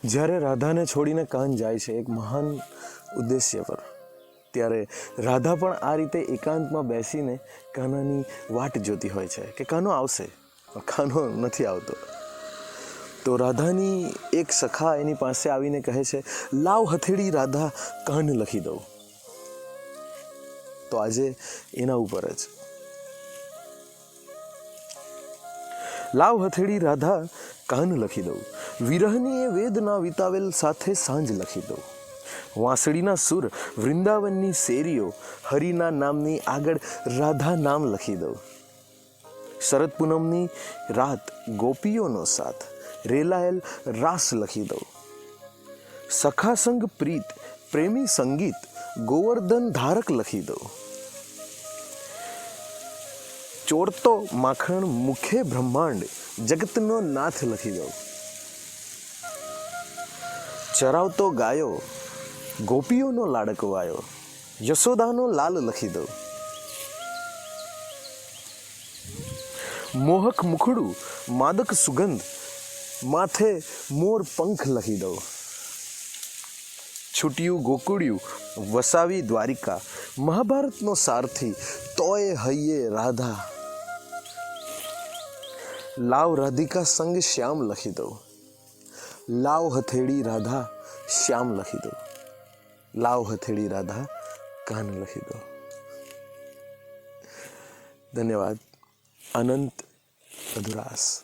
જ્યારે રાધાને છોડીને કાન જાય છે એક મહાન ઉદ્દેશ્ય પર, ત્યારે રાધા પણ આ રીતે એકાંતમાં બેસીને કાનાની વાટ જોતી હોય છે કે કાનો આવશે, કાનો નથી આવતો. તો રાધાની એક સખા એની પાસે આવીને કહે છે, લાવ હથેળી રાધા કાન લખી દઉં. તો આજે એના ઉપર જ લાવ હથેળી રાધા કાન લખી દઉં, વિરહની એ વેદના વિતાવેલ સાથે સાંજ લખી દઉં. વાંસળીના સુર વૃંદાવનની શેરીઓ, હરિના નામની આગળ રાધા નામ લખી દઉં. શરદ પૂનમની રાત ગોપીઓનો સાથ, રેલાયેલ રાસ લખી દઉં. સખા સંગ પ્રીત પ્રેમી સંગીત, ગોવર્ધન ધારક લખી દઉં. ચોરતો માખણ મુખે બ્રહ્માંડ, જગતનો નાથ લખી દઉં. ચરાવતો ગાયો ગોપીઓનો લાડકવાયો, યશોદાનો લાલ લખી દઉં. મોહક મુખડું માદક સુગંધ, માથે મોર પંખ લખી દઉં. છૂટ્યું ગોકુળિયું વસાવી દ્વારિકા, મહાભારતનો સારથી તોય હૈયે રાધા. લાવ રાધિકા સંગ શ્યામ લખી દઉં. લાવ હથેળી રાધા શ્યામ લખી દઉં. લાવ હથેળી રાધા કાન લખી દો. ધન્યવાદ. અનંત અધુરાસ.